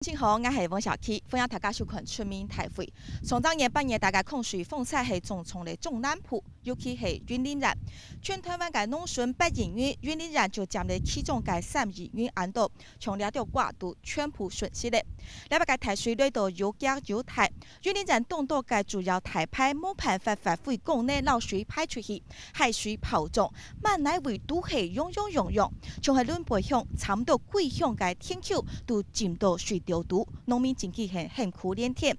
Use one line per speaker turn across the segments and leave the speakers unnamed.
大家好，我是王小 K， 欢迎大家收看《出名大会》。上周年8月，大家控水风采是重重的中南部，尤其是云林人。全台湾的农村8人员，云林人就占了其中的3人员安度，从了到挂都全部顺势的。来把个台水累到有加有台，云林人动作嘅主要台派冇办法发挥国内漏水排出去，海水泡中，万来为都系涌涌，从系轮背乡差唔多几乡嘅天桥都浸到水流毒，农民经济很苦连天。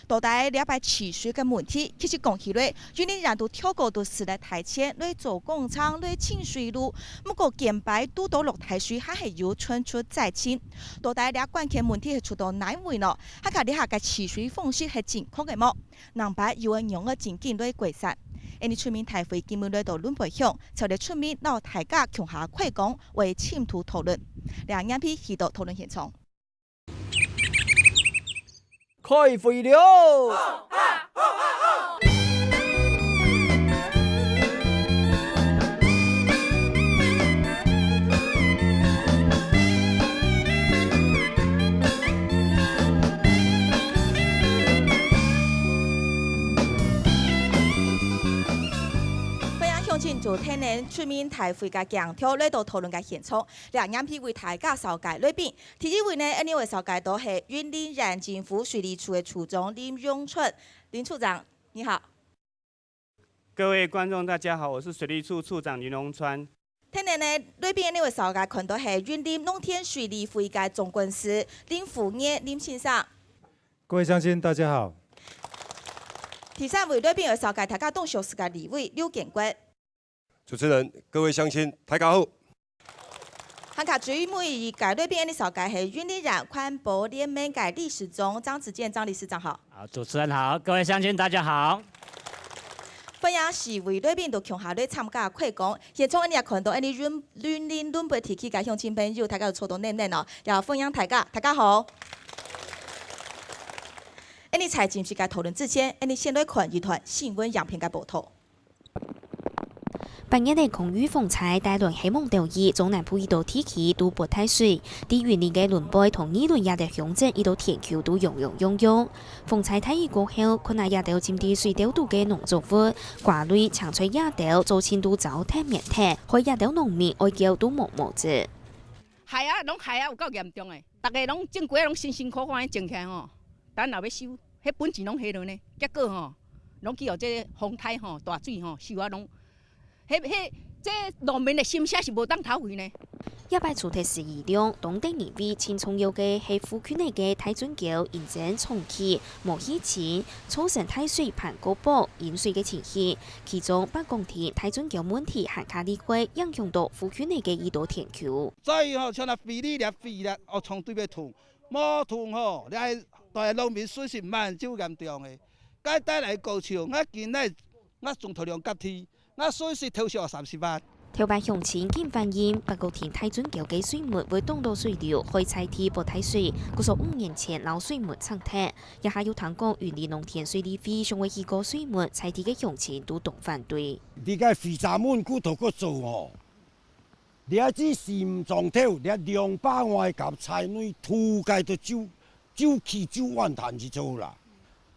到底了解起水嘅问题，其实讲起来，云林人都跳过都是来台前来做工厂来清水路，不过建摆都到落台水还系要春出再清。到底了关键问题系出到哪位呢？还家底下嘅起水方式系正确嘅么？南北要按样嘅情景来改善。因为出名台会今日来到轮背乡，就嚟出面闹大家穷下快讲为深度讨论。两眼皮去到讨论现场。
开会了！
进就天然出面台会嘅强调来到讨论嘅现场，两眼皮为大家扫街里边。第一位呢，呢位扫街都系云林县政府水利处的处长林永春，林处长你好。
各位观众大家好，我是水利处处长林荣川。
天然呢，里边呢位扫街看到系云林农田水利会嘅总干事林福业林先生。
各位乡亲大家好。
第三位里边有扫街大家都熟悉嘅立委刘建国。
主持人、各位乡亲，大家好。
汉卡最每界里边的扫街系云林人环保联盟嘅理事长张子健张理事长好。
好，主持人好，各位乡亲大家好。
欢迎市委里边都强下来参加快讲，现场你也看到，云林轮背提起嘅乡亲朋友，大家就坐到嫩嫩哦，也欢迎大家，大家好。你财经世界讨论之前，你先来看一段新闻样片嘅报道。
半夜的空雨风采带来希望调意，中南部一道天气都不太水，啲云林嘅轮背同呢轮也的乡镇一道天橋都涌。風采太熱過後，可能也到佔啲水調度嘅農作物，掛類長吹也到做前都糟蹋滅體，害也到農民愛叫都冇子。
害啊，拢害啊，有夠嚴重誒！大家攏種過，攏辛苦款種起來吼，等若要收，迄本錢攏下落呢，結果吼，攏去互這風台吼大水吼收啊攏。这農民的心聲是無當討回呢。
一擺主題是議量，當地年尾前重要嘅係府區內嘅太準橋現正重啟，無以前造成太水盤高坡淹水嘅情形。其中北港田太準橋問題限卡理會影響到府區內嘅一道天橋。
所以吼，像那肥力，哦，從對面土，冇土吼，你係大農民損失萬就嚴重嘅。該帶來高潮，我見咧，我仲頭量急天。我損失頭上30萬。
條辦鄉親見反映，北港田太準橋嘅水門會東到水流，開採地不太水。佢說5年前老水門長堤，也係有談過雲林農田水利會成為一個水門，採地嘅鄉親都動反對。
你個肥雜門骨頭個做哦，你一支鹽撞頭，你200萬夾菜內土界都就起9萬彈去做啦。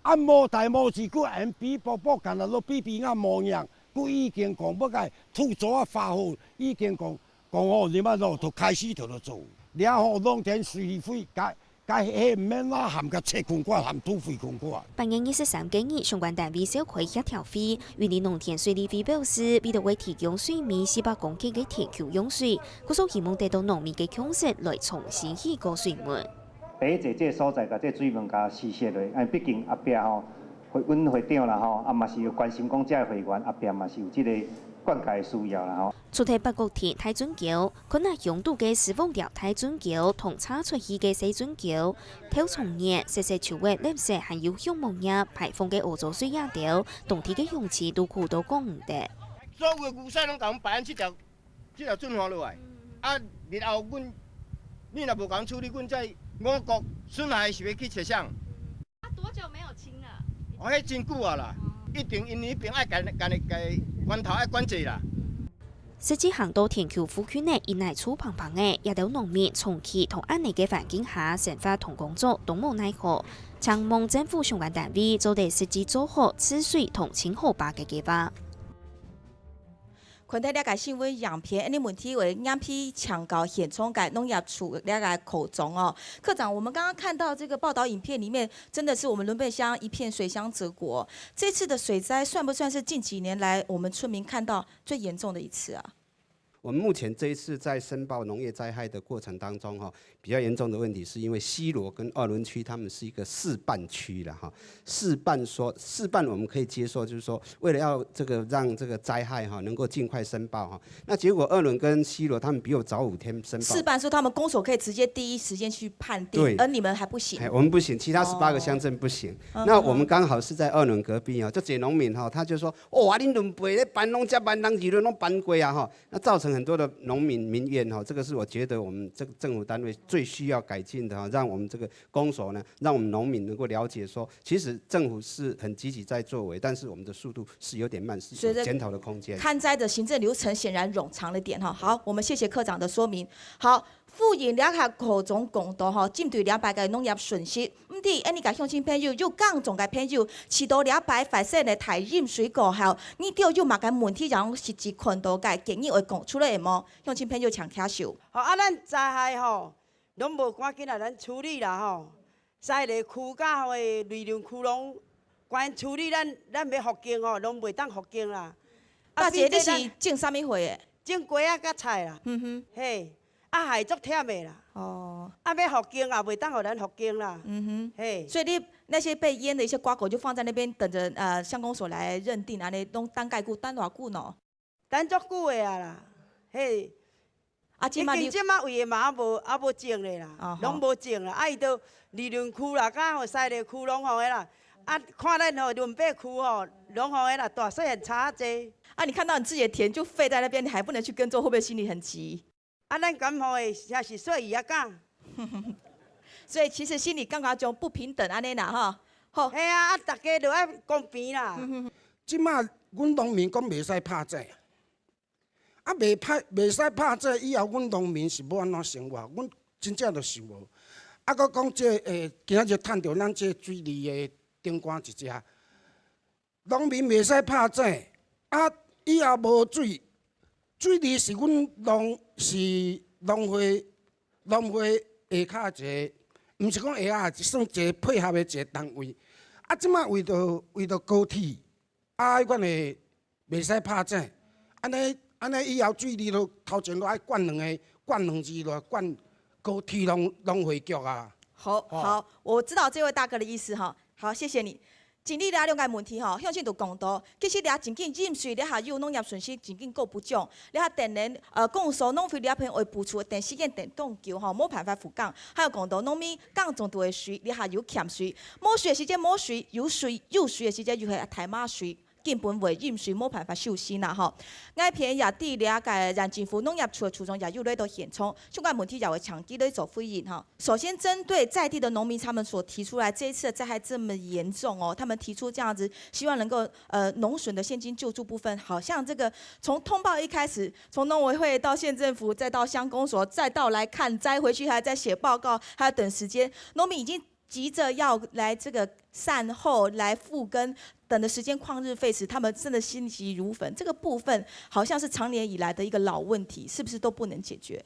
按摩大摩子個 MP 波幹啦，攞 BB 啱模樣。佢已經講不解，土咗啊化好，已經講哦，你乜攞到開始頭度做，你啊學農田水利會解係唔免啦，含個車控關，含土費控關。
本月23日，相關單位召開協調會，雲林農田水利會表示，為咗為提供水面400公頃嘅田橋用水，佢所希望得到農民嘅共識來重新起個水門。
第一個這所在甲這水門甲施設落，畢竟後壁吼。阮會長啦吼，嘛是有關心講這個會員後邊嘛是有這個灌溉需要啦吼。
出題北港田太準橋，可能用到嘅是豐寮太準橋同叉出去嘅西準橋，頭從年細潮嘅垃圾還有向望日排放嘅污糟水也掉，當地嘅用詞都顧到講唔得。
所有嘅牛屎攏甲阮排這條準化落來，日後你若無講處理，阮在我國損害是要去設想。
多久沒有清了？
我迄真久啊啦，一定因迄邊愛甲源頭愛管制啦。
实际行到田丘附近的，因乃厝旁旁的，也有农民长期同安尼嘅环境下生活同工作，都无奈何。请望政府相关单位做地实际做好治水同清河坝嘅计划。
群体了解新闻样片，你问题为样片强高现场改农业处了解口中哦。科长，我们刚刚看到这个报道影片里面，真的是我们仑北乡一片水乡泽国。这次的水灾算不算是近几年来我们村民看到最严重的一次啊？
我们目前这一次在申报农业灾害的过程当中，比较严重的问题是因为西螺跟二仑区他们是一个示范区了哈。示范我们可以接受，就是说为了要让这个灾害能够尽快申报哈。那结果二仑跟西螺他们比我早5天申报。
示范说他们公所可以直接第一时间去判定，而你们还不行。
我们不行，其他18个乡镇不行。那我们刚好是在二仑隔壁啊，这些农民他就说，哇，恁仑北咧搬农家搬当几轮拢搬过啊哈，那造成很多的农民民怨哈，这个是我觉得我们这个政府单位最需要改进的哈，让我们这个公所呢，让我们农民能够了解说，其实政府是很积极在作为，但是我们的速度是有点慢，是有检讨的空间。
看灾的行政流程显然冗长了点哈。好，我们谢谢科长的说明。好。富营了解口中公道吼，针对了解个农业损失，唔止安尼个乡亲朋友，又讲总个朋友，许多了解发生的台饮水过后，你钓又嘛个问题，让实际看到个建议会讲出来么？乡亲朋友请听受。
好啊，咱灾害吼，拢无赶紧来咱处理啦吼。西个区甲吼的内容区拢关处理，咱要复建吼，拢袂当复建啦。
大姐，你是种啥物货的？
种瓜啊，甲菜啦。嘿。啊，害足忝的啦！哦，啊，要复建啊，袂当互咱复建啦。嘿，
所以你那些被淹的一些瓜果就放在那边等着乡公所来认定，安尼拢等介久，等偌久呢？
等足久的啊啦，嘿。即马位的嘛无种的啦，拢无种啦。啊，伊都利润区啦，甲吼西个区拢吼个啦。啊，看咱吼仑北区吼，拢吼个啦，大细很差济。
啊，你看到你自己的田就废在那边，你还不能去耕作，会不会心里很急？
啊，咱甘好诶，也是说伊啊讲，
所以其实心里感觉种不平等安尼啦吼。好，
嘿啊，大家都爱公平啦。
即马阮农民讲袂使拍债，啊袂使拍债，以后阮农民是要安怎生活？阮真正就想无。啊，佮讲这今仔日趁着咱这水利的顶端一只，农民袂使拍债，啊以后无水。水利是阮农会下骹一个，毋是讲下骹，算一个配合的一个单位。啊，即马为着高铁，啊，阮会袂使拍债，安尼以后水利都头前都爱灌两支咯，灌高铁农会局啊。
好，我知道这位大哥的意思哈。好，谢谢你。尽力了解问题吼，向前就公道。其实了真紧饮水了下有农业损失真紧够不涨，了下电能公所农费了偏为补助电时间电动桥吼，没办法复降。还有讲到农民降重度的水了下有欠水，没水的时间没水，有水的时间又系太马水。根本为饮水没办法休息啦吼，爱片也对了解，让政府农业处的处长也有来到现场，相关问题也会长期来做回应哈。首先，针对在地的农民，他们所提出来这一次的灾害这么严重哦，他们提出这样子，希望能够农损的现金救助部分，好像这个从通报一开始，从农委会到县政府，再到乡公所，再到来看灾，回去还在写报告，还要等时间，农民已经急着要来这个善后来复耕。等的时间旷日费时，他们真的心急如焚。这个部分好像是长年以来的一个老问题，是不是都不能解决？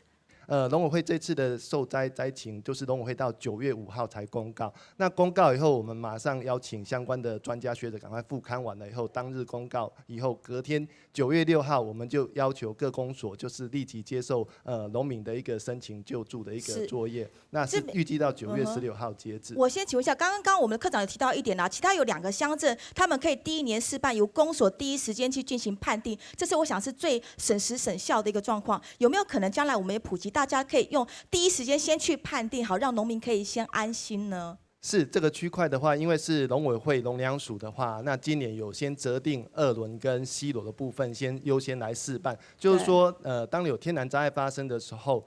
农委会这次的受灾灾情，就是农委会到9月5号才公告。那公告以后，我们马上邀请相关的专家学者赶快复刊完了以后，当日公告以后，隔天9月6号，我们就要求各公所就是立即接受农民的一个申请救助的一个作业。那是预计到9月16号截止。
我先请问一下，刚刚我们的科长有提到一点啦，其他有2个乡镇，他们可以第1年示范，由公所第一时间去进行判定，这是我想是最省时省效的一个状况。有没有可能将来我们也普及？大家可以用第一时间先去判定好，让农民可以先安心呢？
是这个区块的话，因为是农委会农粮署的话，那今年有先择定二仑跟西螺的部分，先优先来示范。就是说，当有天然灾害发生的时候，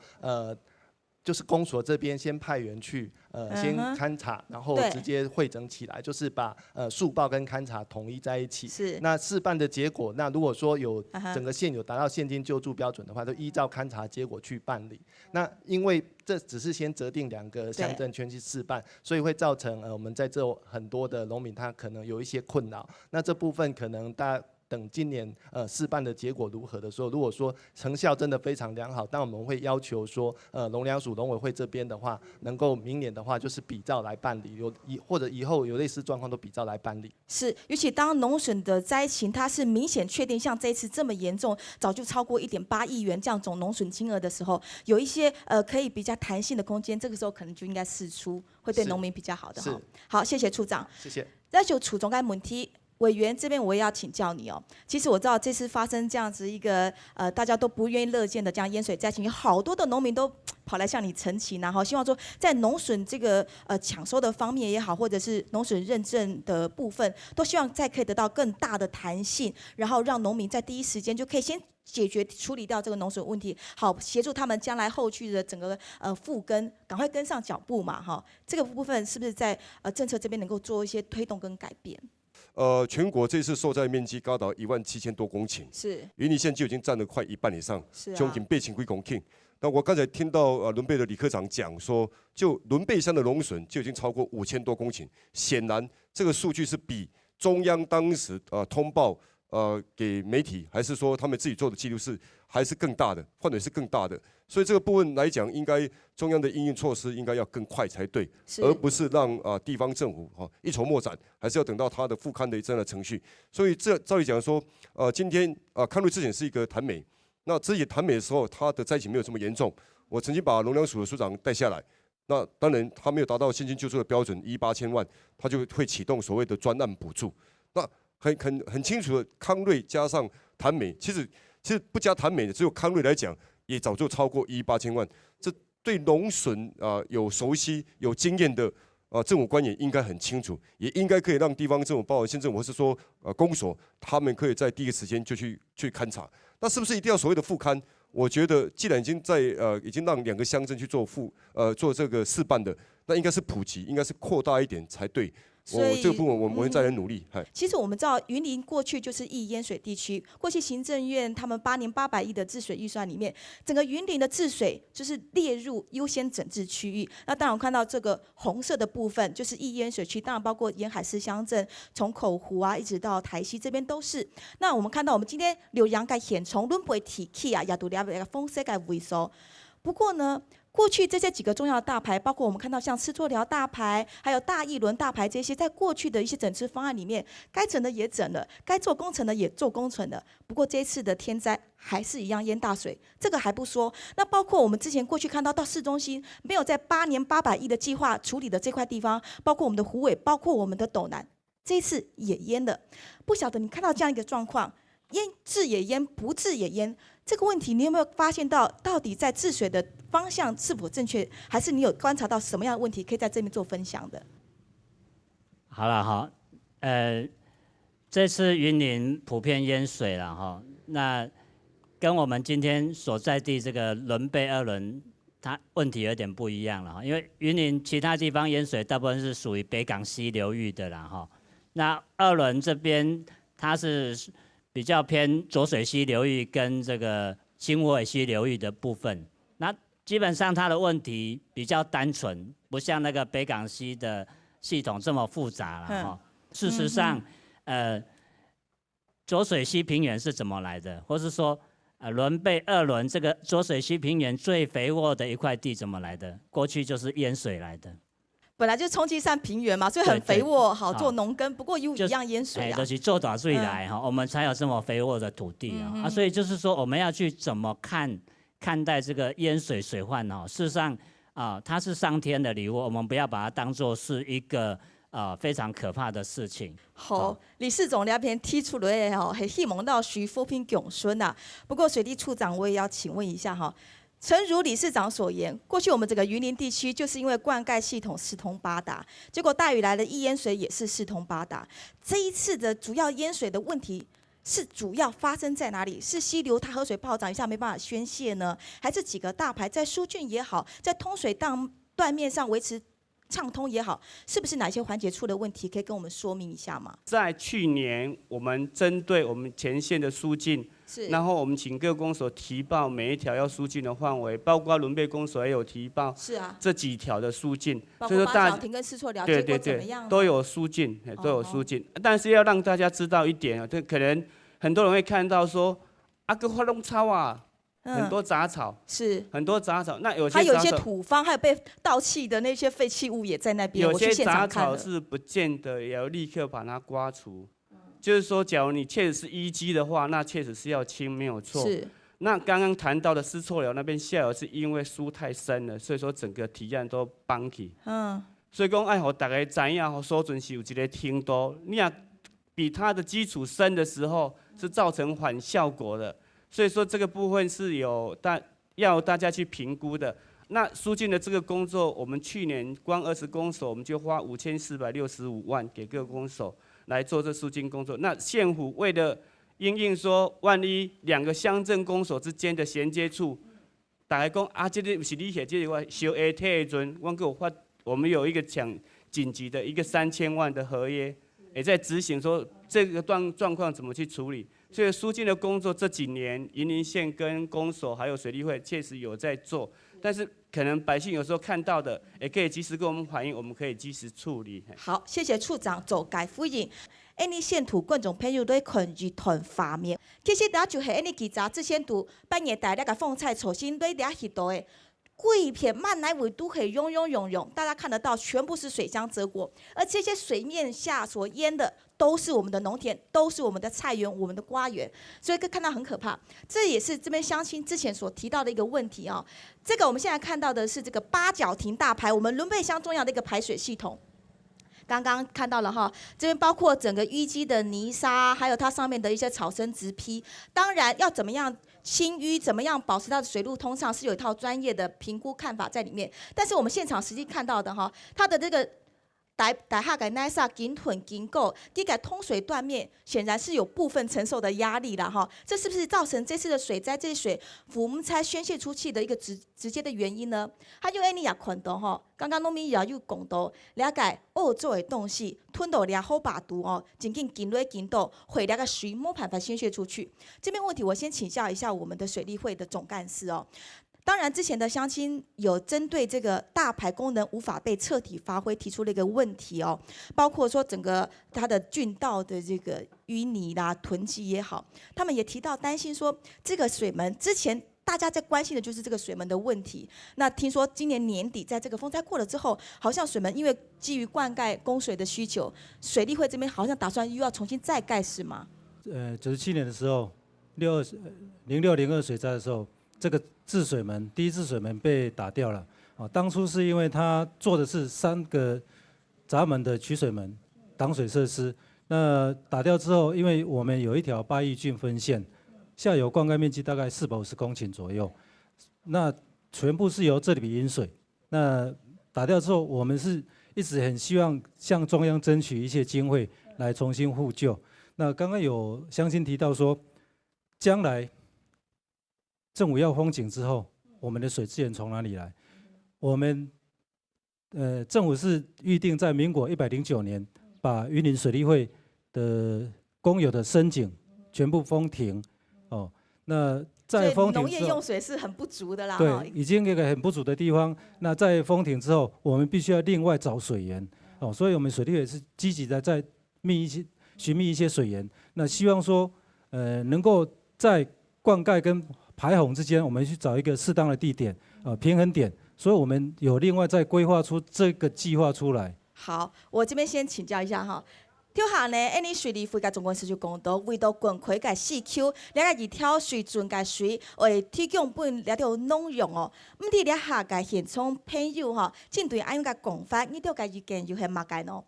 就是公所这边先派员去，先勘察，然后直接汇整起来，就是把速报跟勘察统一在一起。
是。
那试办的结果，那如果说有整个县有达到现金救助标准的话，就依照勘察结果去办理。那因为这只是先择定2个乡镇圈去试办，所以会造成我们在这很多的农民他可能有一些困扰。那这部分可能大家等今年试办的结果如何的时候，如果说成效真的非常良好，但我们会要求说，农粮署农委会这边的话，能够明年的话就是比照来办理，或者以后有类似状况都比照来办理。
是，尤其当农损的灾情它是明显确定，像这一次这么严重，早就超过1.8亿元这样总农损金额的时候，有一些可以比较弹性的空间，这个时候可能就应该释出，会对农民比较好的哈。好，谢谢处长。
谢谢。
那就处总该问题。委员这边我也要请教你哦。其实我知道这次发生这样子一个大家都不愿意乐见的这样淹水灾情，有好多的农民都跑来向你陈情，然后希望说在农损这个抢收的方面也好，或者是农损认证的部分，都希望再可以得到更大的弹性，然后让农民在第一时间就可以先解决处理掉这个农损问题，好协助他们将来后续的整个复耕，赶快跟上脚步嘛哈。这个部分是不是在政策这边能够做一些推动跟改变？
全国这次受灾面积高达17000多公顷，
是
云林县就已经占了快1半以上，将近8千几公顷。那我刚才听到伦贝的李科长讲说，就伦贝乡的农损就已经超过5000多公顷，显然这个数据是比中央当时通报给媒体，还是说他们自己做的记录是还是更大的，范围是更大的。所以这个部分来讲，应该中央的因应措施应该要更快才对，而不是让地方政府一筹莫展，还是要等到它的复勘的这样的程序。所以这照理讲说，今天康瑞之前是一个潭美，那之前潭美的时候，它的灾情没有这么严重。我曾经把农粮署的署长带下来，那当然他没有达到现金救助的标准18000万，他就会启动所谓的专案补助。那很清楚的，康瑞加上潭美，其实不加潭美的，只有康瑞来讲，也早就超过18000万。这对农损有熟悉、有经验的政府官员应该很清楚，也应该可以让地方政府，包括县政府或是说公所，他们可以在第一个时间就去勘察。那是不是一定要所谓的复勘？我觉得既然已经让2个乡镇去做这个试办的，那应该是普及，应该是扩大一点才对。这个部分我们会再来努力。
其实我们知道云林过去就是易淹水地区，过去行政院他们8年800亿的治水预算里面，整个云林的治水就是列入优先整治区域。那当然我看到这个红色的部分就是易淹水区，当然包括沿海市乡镇，从口湖一直到台西这边都是。那我们看到我们今天浏阳该现从轮回体系也都了个风色该萎缩。不过呢，过去这些几个重要的大牌，包括我们看到像吃作寮大牌，还有大义轮大牌这些，在过去的一些整治方案里面，该整的也整了，该做工程的也做工程了。不过这一次的天灾还是一样淹大水，这个还不说。那包括我们之前过去看到市中心没有在8年800亿的计划处理的这块地方，包括我们的虎尾，包括我们的斗南，这一次也淹了。不晓得你看到这样一个状况，淹治也淹，不治也淹。这个问题，你有没有发现到底在治水的方向是否正确，还是你有观察到什么样的问题可以在这边做分享的？
好了哈，这次云林普遍淹水了哈，那跟我们今天所在地这个伦贝2轮，它问题有点不一样了哈，因为云林其他地方淹水大部分是属于北港溪流域的啦哈，那2轮这边它是比较偏浊水溪流域跟这个新湖尾溪流域的部分，那基本上它的问题比较单纯，不像那个北港溪的系统这么复杂了哈。事实上，浊水溪平原是怎么来的，或是说伦贝2轮这个浊水溪平原最肥沃的一块地怎么来的？过去就是淹水来的。
本来就冲积扇平原嘛，所以很肥沃，好做农耕。不过又一样淹水
就是做大水来哈，我们才有这么肥沃的土地啊。所以就是说，我们要去怎么看待这个淹水水患哦？事实上它是上天的礼物，我们不要把它当作是一个非常可怕的事情。
好，理事总那边提出来哦，是希望到徐福平永顺呐。不过水利处长，我也要请问一下哈。诚如理事长所言，过去我们整个云林地区就是因为灌溉系统四通八达，结果大雨来了，易淹水也是四通八达。这一次的主要淹水的问题，是主要发生在哪里？是溪流它河水暴涨一下没办法宣泄呢，还是几个大排在疏浚也好，在通水断面上维持畅通也好，是不是哪些环节出了问题？可以跟我们说明一下吗？
在去年，我们针对我们前线的疏浚，然后我们请各公所提报每一条要疏浚的范围，包括伦贝公所也有提报，
是啊，
这几条的疏浚，
包括八角亭跟四错寮，结果怎么样？
都有疏浚，都有疏浚。但是要让大家知道一点啊，这可能很多人会看到说，个花弄草啊。很多杂草
是
很多杂草，那有些
还有一些土方，还有被倒弃的那些废弃物也在那边。
有些杂草是不见得也要立刻把它刮除，就是说，假如你确实是淤积的话，那确实是要清，没有错。
是。
那刚刚谈到的施错寮那边下游是因为疏太深了，所以说整个堤岸都崩起。所以讲爱互大家知影，吼，所准是有一个程度，你若比它的基础深的时候，是造成反效果的。所以说这个部分是要大家去评估的。那疏浚的这个工作，我们去年光20公所，我们就花5465万给各公所来做这疏浚工作。那县府为了因应说，万一2个乡镇公所之间的衔接处，大家讲啊，这个不是你写这个修 A 体的阵，我们有一个紧急的一个3000万的合约，也在执行说这个状况怎么去处理。所以疏浚的工作这几年，云林县跟公所还有水利会确实有在做，但是可能百姓有时候看到的，也可以及时跟我们反映，我们可以及时处理。
好，谢谢处长做解回应。印尼县土观众朋友对抗日团发面，其实咱就是印尼记者之前土半夜带那个风菜重新对俩许多的。贵片漫来尾都可以涌涌，大家看得到，全部是水乡泽国，而这些水面下所淹的都是我们的农田，都是我们的菜园、我们的瓜园，所以看到很可怕。这也是这边乡亲之前所提到的一个问题啊。这个我们现在看到的是这个八角亭大排，我们伦贝乡重要的一个排水系统。刚刚看到了哈，这边包括整个淤积的泥沙，还有它上面的一些草生植坯。当然，要怎么样清淤，怎么样保持它的水路通畅，是有一套专业的评估看法在里面。但是我们现场实际看到的哈，它的这个大下个奈萨紧屯紧构，这个通水断面显然是有部分承受的压力了哈。这是不是造成这次的水灾，这些水我们才宣泄出去的一个直接的原因呢？还有你也看到哈，刚刚农民也有讲到，了解欧洲的东西吞到俩好把毒哦，紧紧到会那个水没办法宣泄出去。这边问题我先请教一下我们的水利会的总干事哦。当然，之前的乡亲有针对这个大排功能无法被彻底发挥提出了一个问题哦，包括说整个它的郡道的这个淤泥啦、囤积也好，他们也提到担心说这个水门之前大家在关心的就是这个水门的问题。那听说今年年底在这个风灾过了之后，好像水门因为基于灌溉供水的需求，水利会这边好像打算又要重新再盖是吗
？97年的时候，0602水灾的时候。这个治水门，第一治水门被打掉了。当初是因为他做的是3个闸门的取水门挡水设施。那打掉之后，因为我们有一条8义郡分线，下游灌溉面积大概450公顷左右，那全部是由这里引水。那打掉之后，我们是一直很希望向中央争取一些经费来重新复旧。那刚刚有乡亲提到说，将来政府要封井之后，我们的水资源从哪里来？我们政府是预定在民国109年把云林水利会的公有的深井全部封停，哦，那在封停之后，
农业用水是很不足的啦。
对，已经一个很不足的地方。那在封停之后，我们必须要另外找水源，哦，所以我们水利会是积极的在寻觅一些水源。那希望说，能够在灌溉跟排洪之间，我们去找一个适当的地点，平衡点，所以我们有另外再规划出这个计划出来。
好，我这边先请教一下哈。跳下呢，印尼水利会甲总干事就讲到，为到灌溉甲4Q，了解2条水准甲水为提供本了条农用哦。唔伫了下个现场朋友吼，针对安样个讲法，你对个意见有很嘛个喏？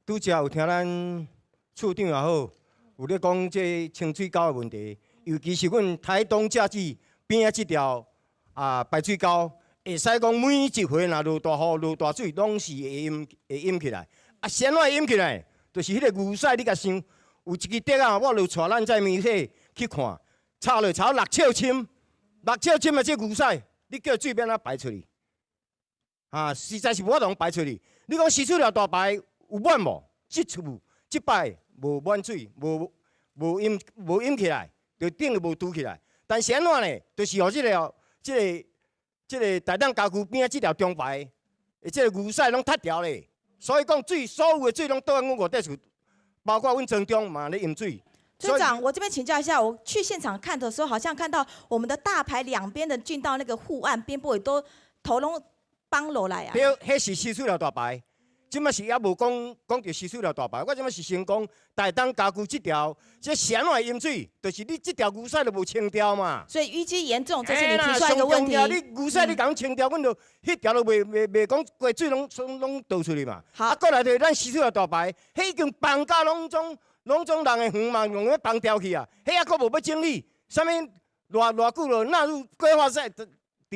拄则有听咱处长也好，有咧讲这清水沟的问题。尤其是阮台东价值边仔即条排水沟，会使讲每一回若落大雨、落大水，拢是会淹起来。先会淹起来，就是迄个雨势，你甲想，有一支竹啊，我就带咱在媒体去看，插落超6尺深，6尺深的这牛屎，你叫水变哪排出去？啊，实在是无法通排出去。你讲稀塑料大排有满无？这摆无满水，无淹起来，就顶就无凸起来。但是安怎呢？就是互这个台东家具边仔这条中排的这个牛屎拢塌掉咧。所以讲水，所有的水拢倒在阮五块厝，包括阮庄中嘛咧用水。
村长，我这边请教一下，我去现场看的时候，好像看到我们的大排两边的进到那个护岸边部也都头拢绑落来啊。
对，迄是稀塑料大排。即马是也无讲到稀塑料大排，我即马是先讲台东家具这条，这谁会淹水？就是你这条牛屎都无清掉嘛。
所以淤积严重，这是你提出来一个问题。
你牛屎你讲清掉，阮就迄条都袂讲过水拢倒出去嘛。
好，
啊，过来就咱稀塑料大排，迄已经放甲拢总人的园嘛，用咧放掉去啊。迄还佫无要整理，啥物偌久了纳入规划在伫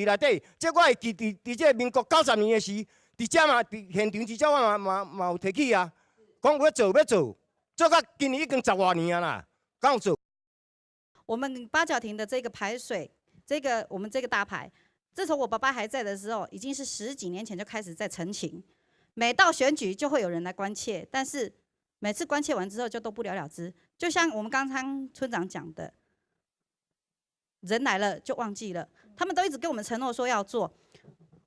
内底。这我会记伫这民国90年的时。伫遮嘛，伫现场，伫遮我嘛有提起啊，讲要做到今年已经10多年啊啦，敢有做？
我们八角亭的这个排水，我们这个大排，自从我爸爸还在的时候，已经是10几年前就开始在陈情，每到选举就会有人来关切，但是每次关切完之后就都不了了之。就像我们刚刚村长讲的，人来了就忘记了，他们都一直跟我们承诺说要做。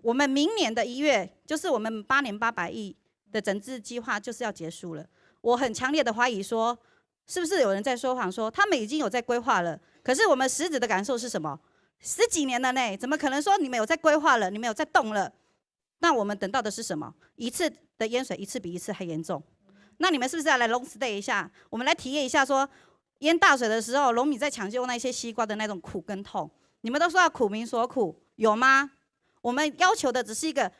我们明年的1月，就是我们8年800亿的整治计划就是要结束了。我很强烈的怀疑说，是不是有人在说谎说他们已经有在规划了？可是我们实质的感受是什么？10几年了呢，怎么可能说你们有在规划了，你们有在动了？那我们等到的是什么？一次的淹水一次比一次还严重。那你们是不是要来 long stay 一下？我们来体验一下说，淹大水的时候，农民在抢救那些西瓜的那种苦跟痛。你们都说要苦民所苦，有吗？我们要求的只是一个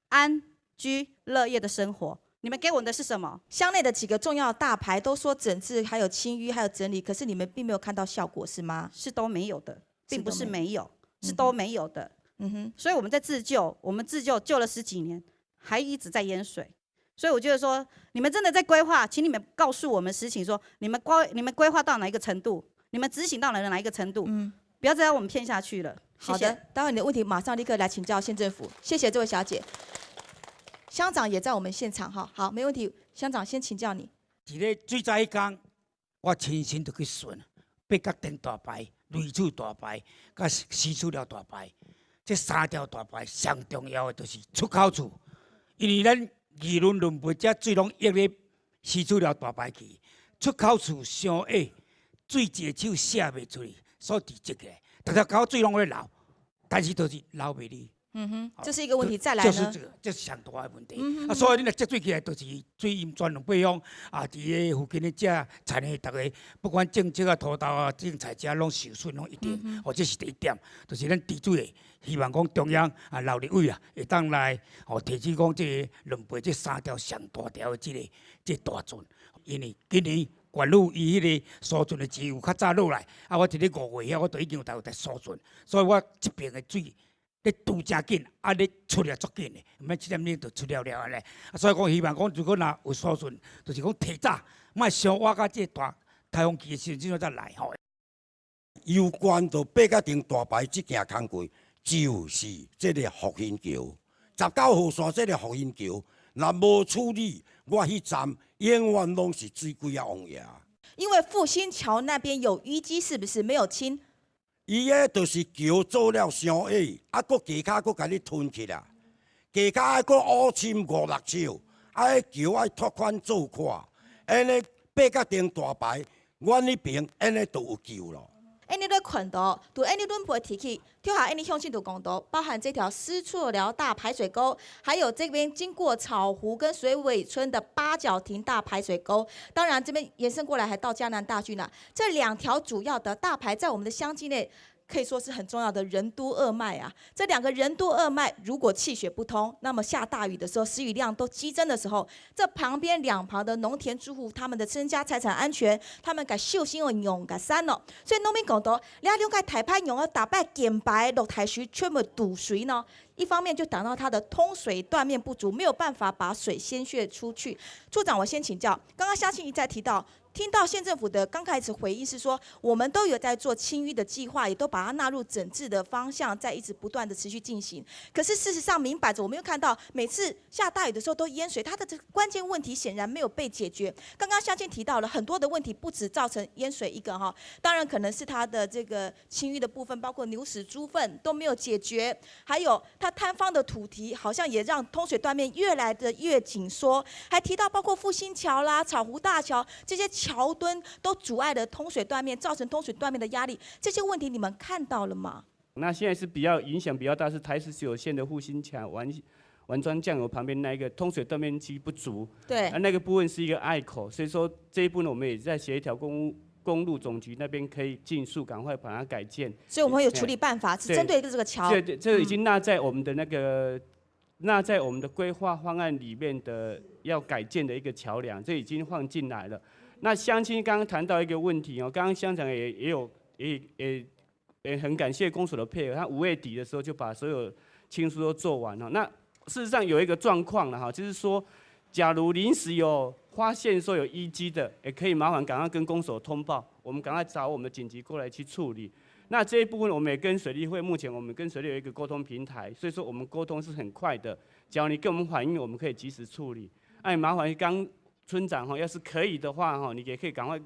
安居乐业的生活，你们给我们的是什么？
乡内的几个重要大排都说整治，还有清淤，还有整理，可是你们并没有看到效果，是吗？
是都没有的，并不是没有，是都没有的。所以我们在自救，我们自救救了10几年，还一直在淹水。所以我觉得说，你们真的在规划，请你们告诉我们实情，说你们规划到哪一个程度，你们执行到哪一个程度，不要再让我们骗下去了。
好的，待会你的问题马上立刻来请教县政府。谢谢这位小姐。乡长也在我们现场哈，好，没问题。乡长先请教你。
伫咧最早迄天，我亲身就去巡八角亭大排、瑞厝大排、甲稀塑料大排，这3条大排上重要的就是出口处，因为咱议论论辈这水拢溢咧稀塑料大排去，出口处伤矮，水一个手卸袂出去，所以积起来。大家搞水拢会流，但是都是流袂离。
这是一个问题。再来呢？
就是这个，这是上大的问题。所以你若积水起来，就是水淹全两北方啊，伫个附近的遮产业，大家不管种植啊、土豆啊、种菜遮拢受损，拢一定。这是第一点，就是咱治水的，希望讲中央啊、劳立委啊，会当来提起讲这个论辈这3条上大条的这大船，因为今年。管路伊迄个疏浚的钱有较早落来，啊，我伫咧5月遐，我都已经有在疏浚，所以我这边的水咧拄真紧，啊，咧出了足紧的，毋免7点钟就出了安尼。所以讲希望讲，如果若有疏浚，就是讲提早，莫伤挖到这大台风期的时阵再来吼。
有关到八角亭大排这件工作，就是这个复兴桥，19号线这个复兴桥，若无处理，我迄站。永远拢是水鬼啊王爷。
因为复兴桥那边有淤积，是不是没有清？
伊个就是桥做了伤矮，啊，佫架骹佫甲你吞起来，架骹还佫乌深5、6尺，啊，桥爱拓宽做宽，安尼八角亭大排，阮迄边安尼都有救了。
你的看到，对你轮不会提起，跳下你向心度公道，包含这条施厝寮大排水沟，还有这边经过草湖跟水尾村的八角亭大排水沟，当然这边延伸过来还到嘉南大郡啊，这2条主要的大排在我们的乡境内。可以说是很重要的人都二脉啊，这2个人都二脉如果气血不通，那么下大雨的时候，时雨量都激增的时候，这旁边2旁的农田住户，他们的身家财产安全，他们该受心的用个山咯。所以农民讲到，你了解台湾用的大摆减排落台水全部堵水呢，一方面就挡到它的通水断面不足，没有办法把水先泄出去。处长，我先请教，刚刚相信一再提到。听到县政府的刚开始回应是说，我们都有在做清淤的计划，也都把它纳入整治的方向，在一直不断的持续进行。可是事实上明摆着，我们又看到每次下大雨的时候都淹水，它的这个关键问题显然没有被解决。刚刚相信提到了很多的问题，不止造成淹水一个哈，当然可能是它的这个清淤的部分，包括牛屎、猪粪都没有解决，还有它摊方的土堤好像也让通水断面越来的越紧缩。还提到包括复兴桥啦、草湖大桥这些桥墩都阻碍了通水断面，造成通水断面的压力。这些问题你们看到了吗？
那现在是比较影响比较大，是台19线的复兴桥丸庄酱油旁边那一个通水断面区不足。
对。
那个部分是一个隘口，所以说这一部分我们也在协调公路总局那边可以尽速赶快把它改建。
所以我们会有处理办法，是针对这个桥。
对，这已经纳在我们的那个。纳在我们的规划方案里面的要改建的一个桥梁，这已经放进来了。那乡亲刚刚谈到一个问题哦，刚刚乡长也很感谢公所的配合，他5月底的时候就把所有清疏都做完了。那事实上有一个状况了哈，就是说，假如临时有发现说有遗迹的，也可以麻烦赶快跟公所通报，我们赶快找我们的紧急过来去处理。那这一部分我们也跟水利会，目前我们跟水利有一个沟通平台，所以说我们沟通是很快的。只要你跟我们反映，我们可以及时处理。哎，麻烦刚村长哈，要是可以的话哈，你也可以赶快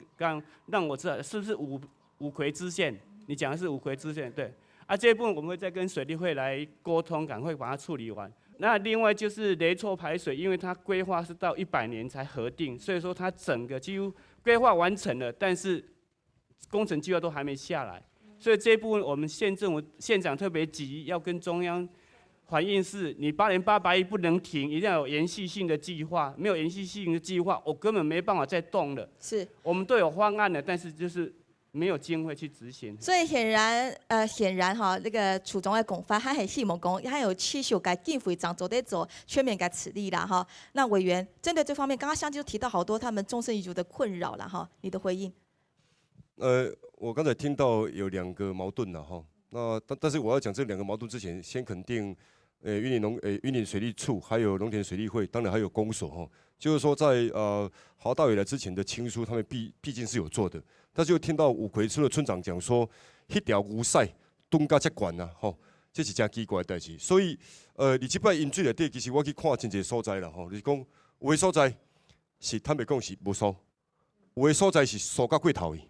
让我知道是不是五葵支线？你讲的是五葵支线对？啊，这一部分我们会再跟水利会来沟通，赶快把它处理完。那另外就是雷错排水，因为它规划是到100年才核定，所以说它整个几乎规划完成了，但是工程计划都还没下来。所以这一部分，我们县政府县长特别急，要跟中央反映是，你8年800亿不能停，一定要有延续性的计划。没有延续性的计划，我根本没办法再动了。
是，
我们都有方案了，但是就是没有经费去执行。
所以显然哈，那个楚总的讲法，他很希望讲，他有去修改经费长走得走，全面改处理啦哈。那委员针对这方面，刚刚乡亲就提到好多他们终身遗族的困扰了哈，你的回应？
我刚才听到有2个矛盾了哈，那但是我要讲这2个矛盾之前，先肯定云林水利处还有农田水利会，当然还有公所哈，就是说在豪大雨来之前的清疏，他们毕竟是有做的，但是又听到五葵村的村长讲说，迄条牛屎蹲到遮悬啊，吼，这是真奇怪的代志，所以你这摆淹水内底，其实我去看真侪所在啦吼，就是讲有的所在是坦白讲是无疏，有的所在是疏到过头去。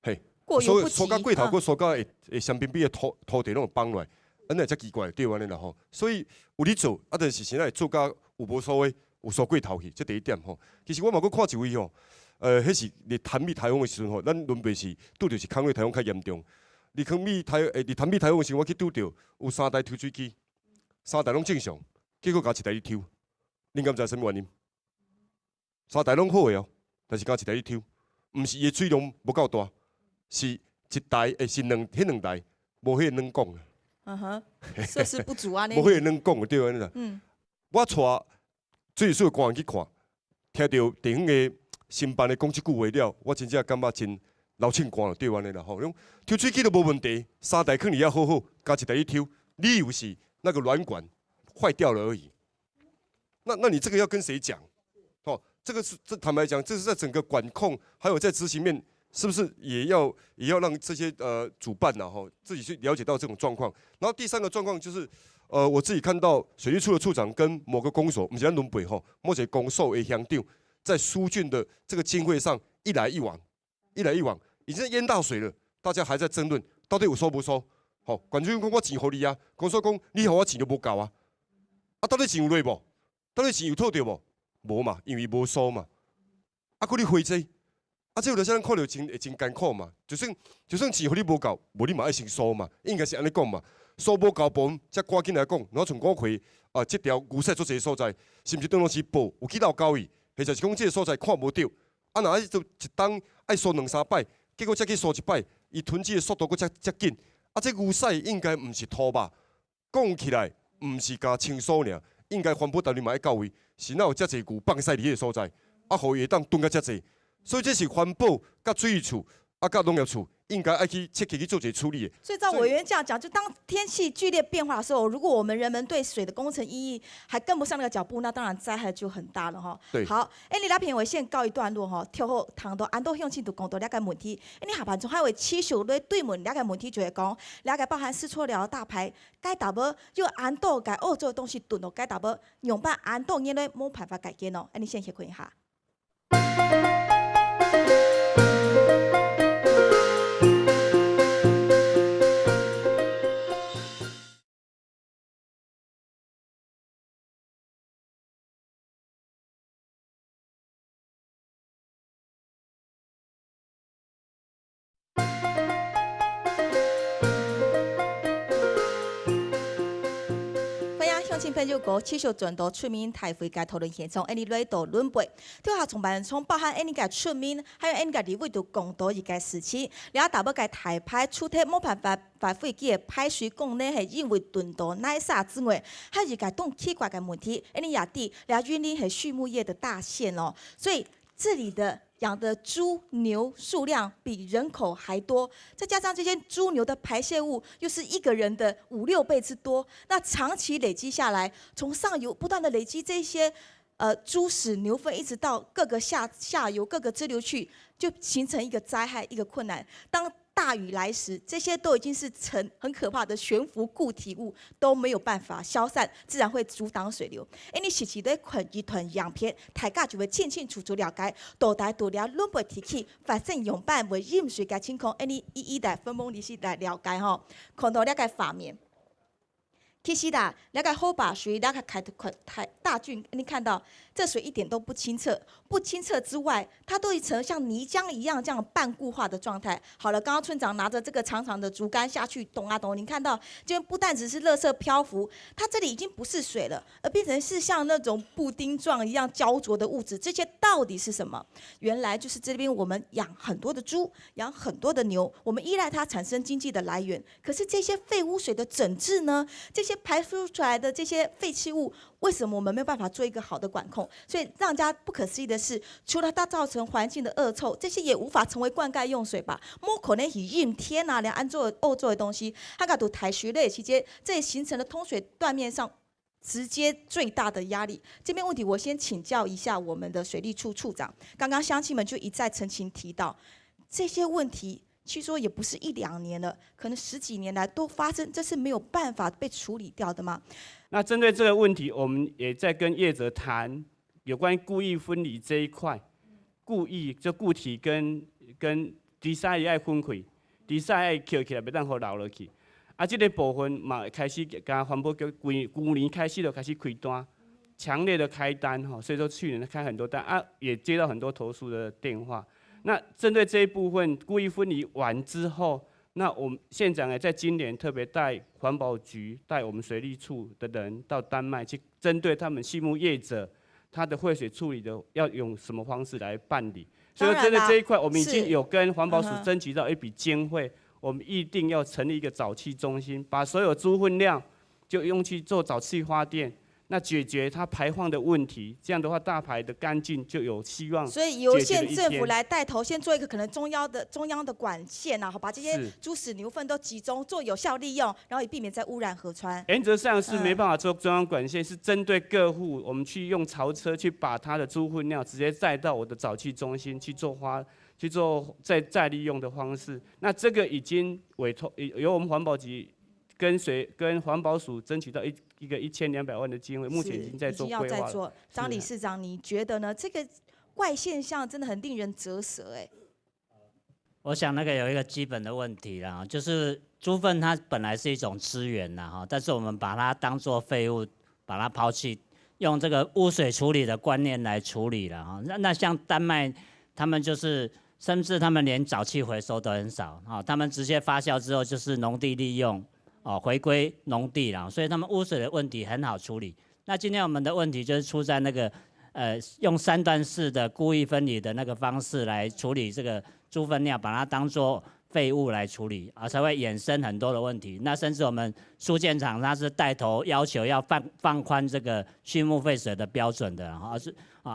嘿，所到过头，佮所到会相边边的土地拢有放落来，安尼才奇怪，对安尼啦吼。所以有咧做，但是现在做甲有无所谓，有疏过头去，这第一点吼。其实我嘛佮看一位吼，迄是伫潭米台风的时阵吼，咱伦北是拄着是空瑞台风较严重。伫潭米台风的时候，我去拄着有3台抽水机，3台拢正常，结果加1台咧抽，恁敢知什么原因？3台拢好的哦，但是加1台咧抽，毋是伊的水量无够大。是1台，是迄2台，无迄个能讲
的。设施不足啊，
无迄个能讲的对安尼啦。我带水利署的官员去看，听到地方的承办的讲即句话了，我真正感觉真流凊汗了，对安尼啦吼。抽水机都无问题，3台肯定也好好，加1台去抽，理由是那个软管坏掉了而已。那你这个要跟谁讲？哦，这坦白讲，这是在整个管控还有在执行面。是不是也要让这些主办呐哈自己去了解到这种状况？然后第3个状况就是我自己看到水利处的处长跟某个公所，不是咱伦北哈，某些公所的乡长在疏浚的这个经费上一来一往，已经淹大水了，大家还在争论到底有收不收？好，管区讲我钱给你啊，公所讲你给我钱都不够啊，到底钱有落无？到底钱有套着无？无嘛，因为无收嘛，佮你回这。这有的时候看到真艰苦嘛，就算钱互你无够，无你嘛爱先收嘛，应该是安尼讲嘛。收无够部分，才赶紧来讲，然后从五葵这条牛屎做这个所在，是毋是当作是报有去到交易，或者是讲这个所在看无到，若就一当爱收2、3摆，结果才去收1摆，伊囤积的速度佫遮紧，这牛屎应该毋是土吧？讲起来毋是加清疏尔，应该环保单位嘛爱到位，是哪有遮侪牛放屎伫迄个所在，互伊会当囤甲遮侪。所以这是环保、甲水利处、甲农业处应该爱去切去做些处理。
所以照委员这样讲，就当天气剧烈变化的时候，如果我们人们对水的工程意义还跟不上那个脚步，那当然灾害就很大了哈。
对。
好，你那篇我先告一段落哈，跳后谈到安都向前度讲到了解问题。你下半场还会持续来对问了解问题，就会讲了解包含试错了大牌该打不又安都该澳洲的东西顿到该打不用办安都因为没办法改变哦。你先协看一下。新朋友国持续转到出面台会嘅讨论现场，你来到轮背，跳下从办从包含你嘅出面，还有你嘅立委度共到一个事情，了大部嘅台派出题冇办法把飞机嘅排水讲呢，系因为顿到奶沙之外，还有一个动奇怪嘅问题，你也地了云林系畜牧业的大县哦，所以这里的养的猪牛数量比人口还多，再加上这些猪牛的排泄物又是一个人的5、6倍之多，那长期累积下来，从上游不断的累积这些猪屎牛粪，一直到各个下游各个支流去，就形成一个灾害，一个困难。当大雨来时，这些都已经是很可怕的悬浮固体物，都没有办法消散，自然会阻挡水流。你实时对捆一团样片，大家就会清清楚楚了解，到底度了轮不提起发生用办为饮水嘅情况，你一一来分崩离析来了解吼，看到了解画面。其实啦，了解后把水了解开大郡，你看到这水一点都不清澈，不清澈之外，它都成像泥浆一样这样半固化的状态。好了，刚刚村长拿着这个长长的竹竿下去咚啊咚，你看到这边不但只是垃圾漂浮，它这里已经不是水了，而变成是像那种布丁状一样焦灼的物质。这些到底是什么？原来就是这边我们养很多的猪，养很多的牛，我们依赖它产生经济的来源。可是这些废污水的整治呢？这些排出出来的这些废弃物，为什么我们没有办法做一个好的管控？所以让人家不可思议的是，除了它造成环境的恶臭，这些也无法成为灌溉用水吧？莫可能以阴天啊，连安做欧洲的东西，它搞到台水类期间，这也形成了通水断面上直接最大的压力。这边问题我先请教一下我们的水利处处长，刚刚乡亲们就一再澄清提到这些问题。据说也不是1、2年了，可能10几年来都发生，这是没有办法被处理掉的吗？
那针对这个问题，我们也在跟业者谈有关故意分离这一块，故意就固体跟滴沙也爱分开，滴沙爱扣起来，袂当互流落去。啊，这个部分嘛开始甲环保局去年开始就开始开单，强烈的开单哈，所以说去年开很多单啊，也接到很多投诉的电话。那针对这一部分故意分离完之后，那我们县长也在今年特别带环保局、带我们水利处的人到丹麦去，针对他们畜牧业者他的废水处理的要用什么方式来办理。所以说针对这一块，我们已经有跟环保署争取到一笔经费，我们一定要成立一个沼气中心，把所有猪粪量就用去做沼气发电。那解决它排放的问题，这样的话大排的干净就有希望。
所以由县政府来带头，先做一个可能中央的管线啊，把这些猪屎牛粪都集中做有效利用，然后也避免再污染河川。
原则上是没办法做中央管线，是针对各户，我们去用槽车去把它的猪粪尿直接载到我的沼气中心去做再利用的方式。那这个已经委托由我们环保局跟环保署争取到一个1200万的经费，目前已经在做规划了。
张理事长，你觉得呢？这个怪现象真的很令人啧舌哎。
我想那个有一个基本的问题啦，就是猪粪它本来是一种资源啦哈，但是我们把它当作废物，把它抛弃，用这个污水处理的观念来处理了哈。那像丹麦，他们就是甚至他们连沼气回收都很少哈，他们直接发酵之后就是农地利用。回归农地啦，所以他们污水的问题很好处理。那今天我们的问题就是出在那个用3段式的故意分离的那个方式来处理这个猪粪尿，把它当作废物来处理才会衍生很多的问题。那甚至我们苏建厂它是带头要求要放宽这个畜牧废水的标准的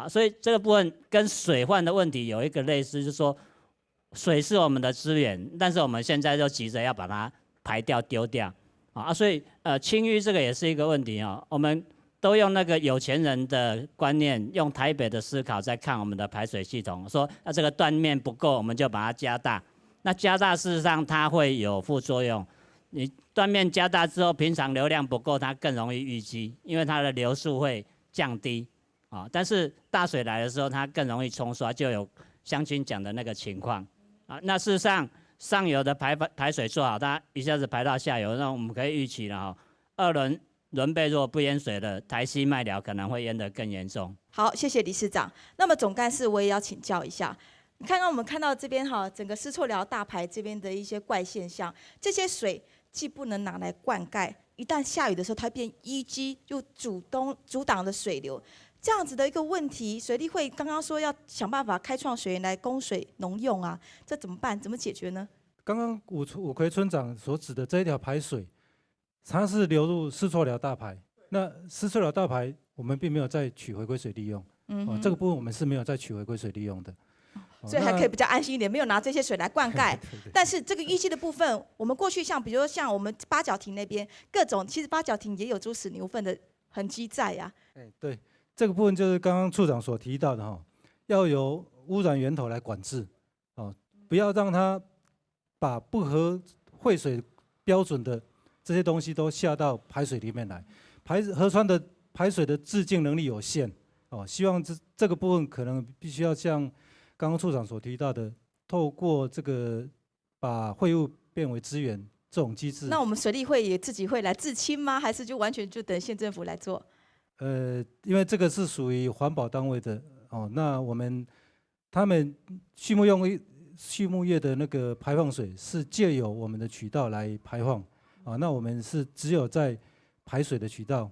所以这个部分跟水患的问题有一个类似，就是说水是我们的资源，但是我们现在就急着要把它排掉丢掉所以清淤这个也是一个问题我们都用那个有钱人的观念，用台北的思考在看我们的排水系统，说这个断面不够，我们就把它加大。那加大事实上它会有副作用，你断面加大之后，平常流量不够，它更容易淤积，因为它的流速会降低但是大水来的时候，它更容易冲刷，就有湘军讲的那个情况那事实上上游的排水做好，它一下子排到下游，那我们可以预期了二轮伦贝如果不淹水了，台西麦寮可能会淹得更严重。
好，谢谢理事长。那么总干事我也要请教一下，刚刚我们看到这边整个施错寮大排这边的一些怪现象，这些水既不能拿来灌溉，一旦下雨的时候它变淤积，又阻挡了水流，这样子的一个问题，水利会刚刚说要想办法开创水源来供水农用这怎么办？怎么解决呢？
刚刚武奎村长所指的这一条排水，它是流入施错寮大排。那施错寮大排，我们并没有再取回归水利用。这个部分我们是没有再取回归水利用的。
所以还可以比较安心一点，没有拿这些水来灌溉。但是这个淤积的部分，我们过去比如说像我们八角亭那边各种，其实八角亭也有猪屎牛粪的痕迹在
对，这个部分就是刚刚处长所提到的要由污染源头来管制不要让它把不合汇水标准的这些东西都下到排水里面来。河川的排水的自净能力有限希望这个部分可能必须要像刚刚处长所提到的，透过这个把废物变为资源这种机制。
那我们水利会也自己会来自清吗？还是就完全就等县政府来做？
因为这个是属于环保单位的那他们畜牧业的那个排放水是借由我们的渠道来排放那我们是只有在排水的渠道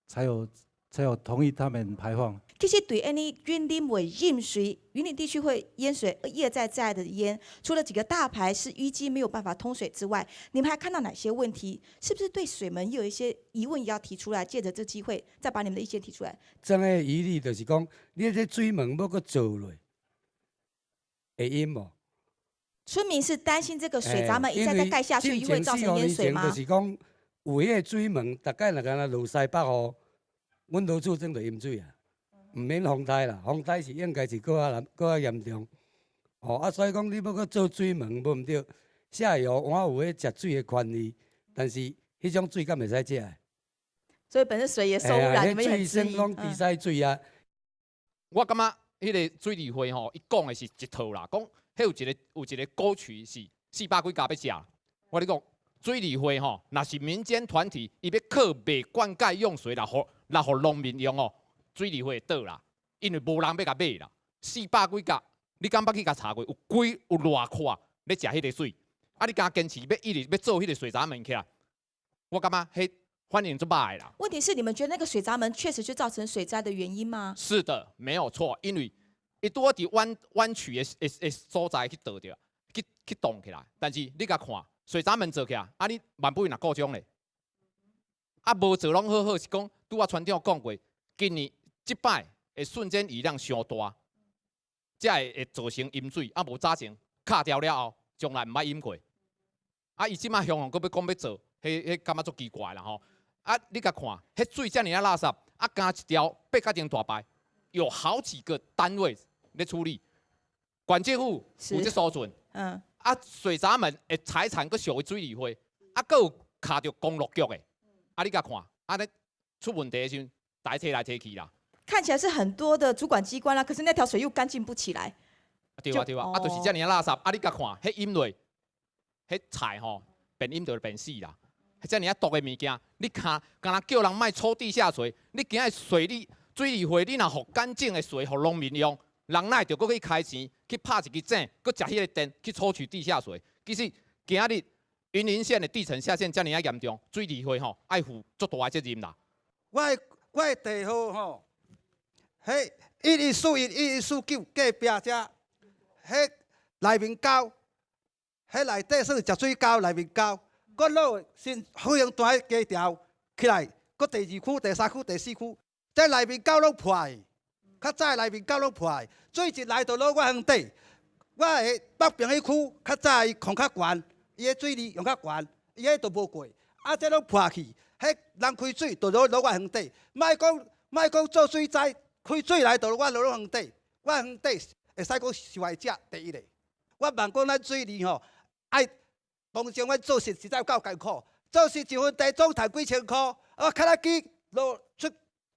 才有同意他们排放。
其实对云林会淹水，云林地区会淹水，一而再再而的淹。除了几个大排是淤积没有办法通水之外，你们还看到哪些问题？是不是对水门有一些疑问也要提出来？借着这机会，再把你们的意见提出来。
真的疑虑就是讲，你这水门要搁做落，会淹无？
村民是担心这个水闸门一再再盖下去，会造成淹水吗？
就是讲有迄个水门，大概若敢若落西北雨，阮老厝整就淹水唔免风台啦，风台是应该是搁较严重。所以讲你要搁做水门，无毋对。下游我有迄食水的权利，但是迄种水敢袂使食的。
所以本身水也受污染，你们也很质疑。
讲地塞水
我感觉迄个水利会伊讲的是一套啦，讲迄有一个沟渠是400几家要食。我咧讲水利会若是民间团体，伊要靠卖灌溉用水来互农民用水利会倒啦，因为无人要甲买啦。400几家，你敢捌去甲查过？有偌阔咧食迄个水？你敢坚持一直要做迄个水闸门起来？我感觉迄反应足歹啦。
问题是你们觉得那个水闸门确实就造成水灾的原因吗？
是的，没有错，因为伊拄好伫弯曲的所在去倒着，去动起来。但是你甲看水闸门做起来，你万不若故障咧，无做拢好好是讲，拄啊船长讲过。今年即摆会瞬间雨量上大，才会造成淹水。无早前卡掉了后，从来毋捌淹过。伊即摆向搁要讲要做，迄感觉足奇怪啦吼。你甲看，迄水遮尔垃圾，加一条8角钟大排，有好几个单位咧处理。管政府有这收准，水闸门的财产搁属于水利会，搁有卡着公路局的。你甲看，咧出问题的时阵。提来提去啦，
看起来是很多的主管机关啦，可是那条水又干净不起来。
对啊，就是遮尔垃圾，你甲看，迄淹落，迄菜变淹就变死啦。遮尔毒的物件，你敢若叫人莫抽地下水，你今日水利会，你若互干净的水互农民用，人哪会着搁去开钱去拍一支井，搁食迄个电去抽取地下水？其实今日云林县的地层下陷遮尔严重，水利会爱负足大的责任啦。
我的地号迄11411149隔壁遮，迄内面沟，迄内底算食水沟内面沟，我老先费用大加条起来，搁第2区、第3区、第4区，这内面沟拢破，较早内面沟拢破，水一来就落我乡底，我的北平迄区较早伊控较悬，伊的水利用较悬，伊迄都无过，这拢破去，迄人开水就落我园底，莫讲做水灾，开水来就我落园底，我园底会使讲受害者第一个。我望讲咱水利吼，爱当前阮做事实在够艰苦，做事一份地总赚几千箍，我卡拉机落出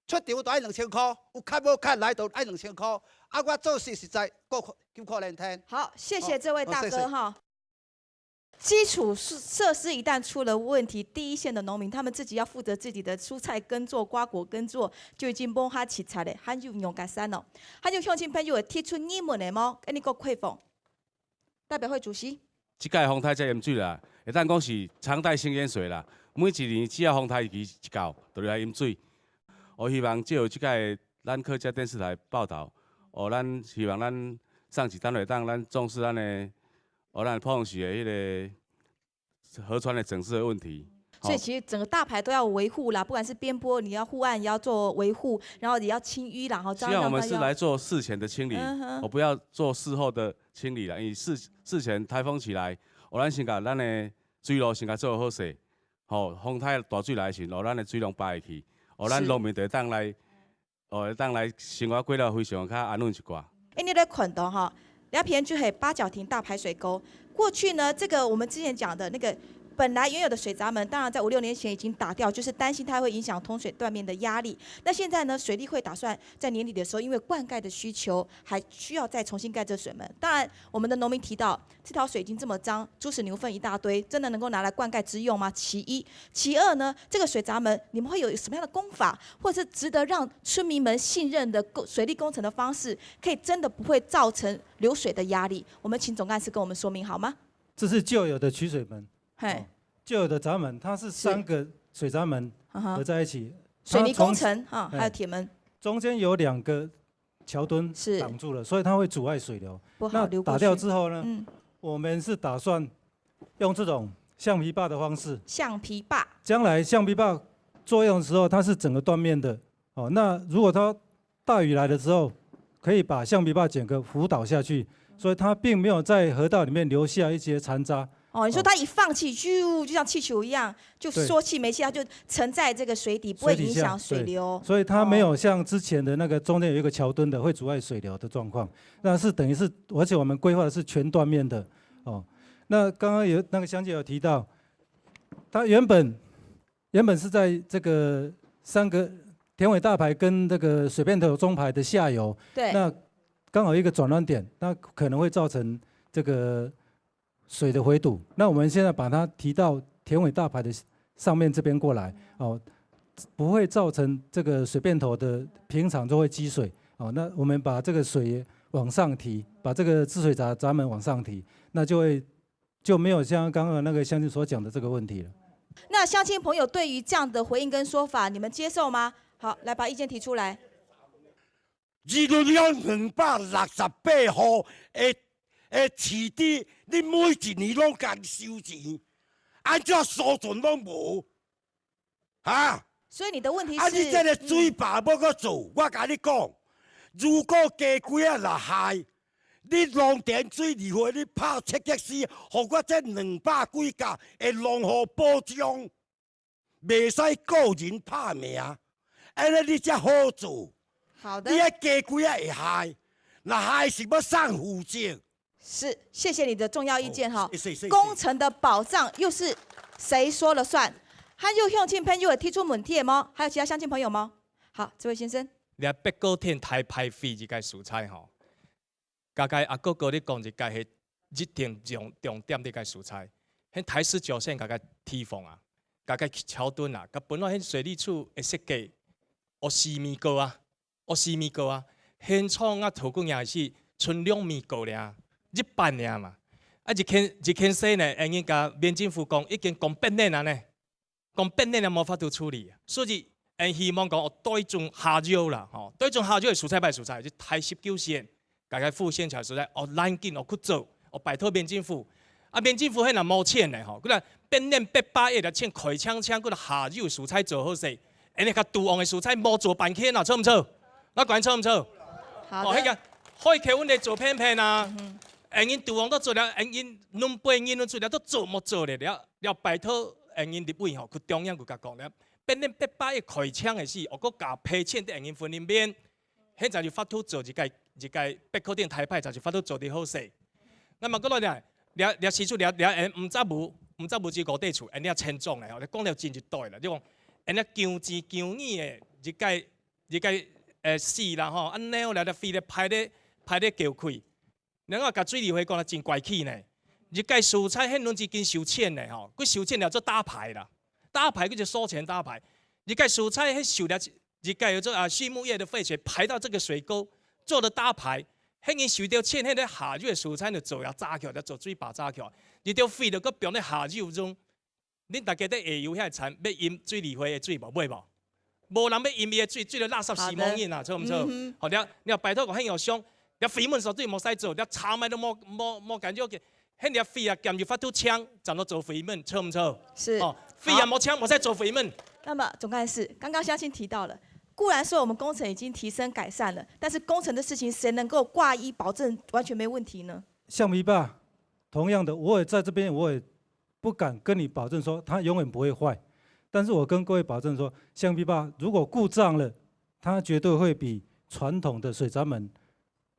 场就爱2000箍，有卡无卡来就爱2000箍，我做事实在够苦连天。
好，谢谢这位大哥哈。基础设施一旦出了问题，第一线的农民他们自己要负责自己的蔬菜耕作、瓜果耕作，就已经摸哈起菜嘞，很有用改善哦。他就向亲朋友提出疑问的吗？跟你个回复。代表会主席。
这届风台真严水啦，会当讲是常态性淹水啦。每一年只要风台期一到，就来淹水。我希望借由这届咱客家电视台报道，咱希望咱上级单位咱重视咱的，咱碰时的迄个河川的整治的问题。
所以其实整个大排都要维护啦，不管是边坡，你要护岸也要做维护，然后也要清淤，然后
希望我们是来做事前的清理，我不要做事后的清理啦。因为事前台风起来，咱先甲咱的水路先甲做好势，风台大水来时，咱的水量排会去，咱农民就当来，当来生活过了非常较安稳一寡。
你在看到哈，两片就系八角亭大排水沟，过去呢，这个我们之前讲的那个。本来原有的水闸门，当然在5、6年前已经打掉，就是担心它会影响通水断面的压力。那现在呢，水利会打算在年底的时候，因为灌溉的需求，还需要再重新盖这水门。当然，我们的农民提到，这条水已经这么脏，猪屎牛粪一大堆，真的能够拿来灌溉之用吗？其一，其二呢，这个水闸门你们会有什么样的工法，或者是值得让村民们信任的水利工程的方式，可以真的不会造成流水的压力？我们请总干事跟我们说明好吗？
这是旧有的取水门。旧有的闸门，它是3个水闸门合在一起，
水泥工程还有铁门，
中间有2个桥墩挡住了，所以它会阻碍水流。那打掉之后呢，我们是打算用这种橡皮坝的方式。
橡皮坝。
将来橡皮坝作用的时候，它是整个断面的。那如果它大雨来的时候，可以把橡皮坝整个浮倒下去，所以它并没有在河道里面留下一些残渣。
你说它一放气，就像气球一样，就说气没气，它就沉在这个水底，不会影响水流。
所以它没有像之前的那个中间有一个桥墩的会阻碍水流的状况。那是等于是，而且我们规划的是全断面的。那刚刚有那个香姐有提到，它原本是在这个3个田尾大排跟这个水便头中排的下游。
对。
那刚好一个转弯点，那可能会造成这个。水的回堵，那我们现在把它提到田尾大排的上面这边过来，不会造成这个水便头的平常就会积水，那我们把这个水往上提，把这个治水闸门往上提，那就没有像刚刚那个乡亲所讲的这个问题了。
那乡亲朋友对于这样的回应跟说法，你们接受吗？好，来把意见提出来。
日论用268户市地，你每一年拢共收钱，安怎收存拢无？
所以你的问题是，
你这个水坝要搁做，我甲你讲，如果加几啊若害，你农田水利会你拍切结师，互我这200几家的农户保障，袂使个人拍命，安尼你才好做。
好的。
你遐加几啊会害，若害是要送负责。
是，谢谢你的重要意见哈。工程的保障又是谁说了算？还有乡亲朋友提出问题吗？还有其他乡亲朋友吗？好，这位先生。
你北高天台排废这个蔬菜吼，大概哥哥你讲一个是日程重点这个蔬菜，迄台19线大概提防啊，大概桥墩啊，甲本来迄水利处的设计，有4米高啊，现创啊土工也是剩2米高俩。1半尔嘛，一坑西呢，因为甲民政府讲已经讲变脸啊呢，讲变脸啊无法度处理，所以因希望讲对种下游啦，对种下游的蔬菜就台19线，大概副线材蔬菜，咱紧去做，拜托民政府，民政府迄若无钱呢，佮来变脸800亿来钱开枪，佮来下游蔬菜做好势，因为甲杜旺的蔬菜无做半天啊，错唔错？那管错唔错？
好的。
迄个海口阮咧做偏偏啊。因厨房都做了，因两辈因都做了，都做冇做了拜托因立委吼，去中央去甲讲了，变恁800亿开枪的事，我搁加赔钱伫因分里面，现在就法度做一届北科店台派，就是法度做得好势。那么搁落来，了时出了唔则无之5地厝，因了千种嘞吼，你讲了真一对啦，你讲因了强钱强义的一届死啦吼，安尼了飞咧派咧叫开。然后甲水利会讲得真怪气呢，日届蔬菜迄轮是经收钱的吼，佮收钱了做打牌啦，打牌佮就收钱打牌。日届蔬菜迄收了，日届有做畜牧业的废水排到这个水沟，做了打牌，迄个收到钱，迄个下游的蔬菜就做了炸起来，做水坝炸起来，日条废了佮变咧下游中。恁大家在下游遐田要饮水利会的水无买无？无人要饮伊的水，水了垃圾死亡印啊，错唔错？好了，你拜托个很有伤。了肥瘼所对冇使做，了草麦都冇感觉嘅，迄了肥啊，兼住发出枪，怎么做肥瘼，错唔错？
是。
哦，肥啊冇枪，冇使做肥瘼。
那么总干事，刚刚相信提到了，固然说我们工程已经提升改善了，但是工程的事情谁能够挂衣保证完全没问题呢？
橡皮坝，同样的，我也在这边，我也不敢跟你保证说它永远不会坏，但是我跟各位保证说，橡皮坝如果故障了，它绝对会比传统的水闸门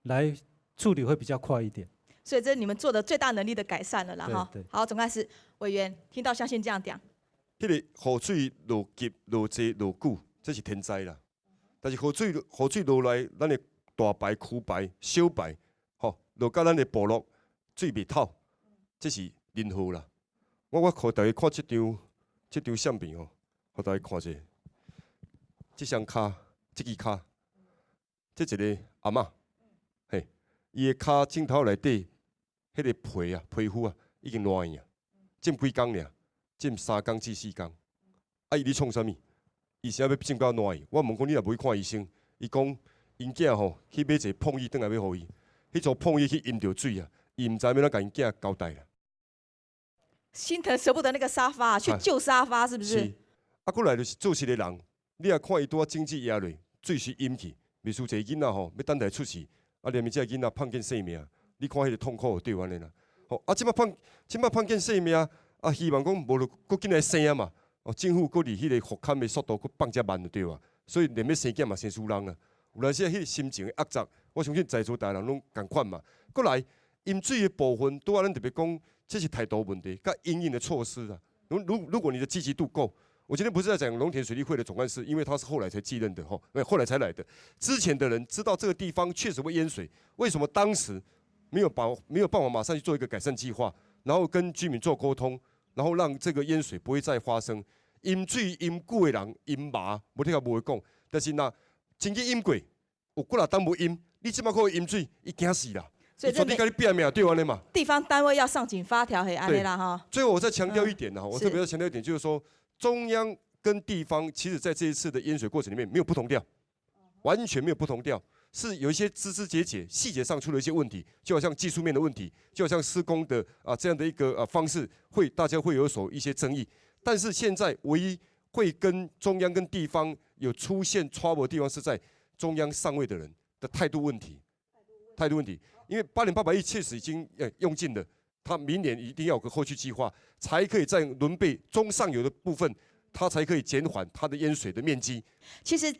来处理会比较快一点，
所以这是你们做的最大能力的改善了啦哈。好，总干事委员听到相信这样讲。
迄个雨水落急、落济、落久，这是天灾啦。但是雨水落来，咱的大排、区排、小排，吼，落到咱的部落水未透，这是人祸啦。我互大家看这张相片吼，互大家看者，这双骹，这支骹，这一个阿嬷。嘿，伊个骹镜头内底，迄个皮啊、皮肤啊，已经烂去啊，浸几工尔，浸3工至4工。啊，伊咧创啥物？医生要浸到烂去。我问讲你若无去看医生，伊讲因囝吼去买一个碰椅转来要互伊，迄座碰椅去饮着水啊，伊毋知要怎甲因囝交代啦。
心疼舍不得那个沙发，去救沙发是不是？
是。啊，过来就是做事的人，你若看伊拄啊经济压力，水是淹去，秘书一个囡仔吼要等待出事。啊，连面这个囡仔碰见性命，你看迄个痛苦就对安尼啦。吼，啊，即摆碰见性命，啊，希望讲无就搁紧来生啊嘛。哦，政府搁伫迄个复勘的速度搁放遮慢就对啊。所以连要生囝嘛，生输人啦。有阵时迄个心情的压榨，我相信在座大人拢共款嘛。过来饮水的部分，拄啊，咱特别讲，这是态度问题，甲因应的措施啊。如果你的积极度够。我今天不是在讲农田水利会的总干事，因为他是后来才继任的后来才来的。之前的人知道这个地方确实会淹水，为什么当时没有办法马上去做一个改善计划，然后跟居民做沟通，然后让这个淹水不会再发生？淹水淹久的人淹麻，无听无会讲，但是那真去淹过，有几若当无淹，你即马可以淹水，伊惊死啦！所以你跟你变命对安尼嘛？
地方单位要上紧发条，嘿，安尼啦哈。
最后我再强调一点我特别要强调一点，就是说。中央跟地方，其实在这一次的淹水过程里面没有不同调，完全没有不同调，是有一些枝枝节节、细节上出了一些问题，就好像技术面的问题，就好像施工的这样的一个方式，大家会有所一些争议。但是现在唯一会跟中央跟地方有出现 trouble 的地方，是在中央上位的人的态度问题，因为8.8亿确实已经用尽了。他明年一定要有个后续计划，才可以在伦贝中上游的部分，它才可以减缓它的淹水的面积。
其实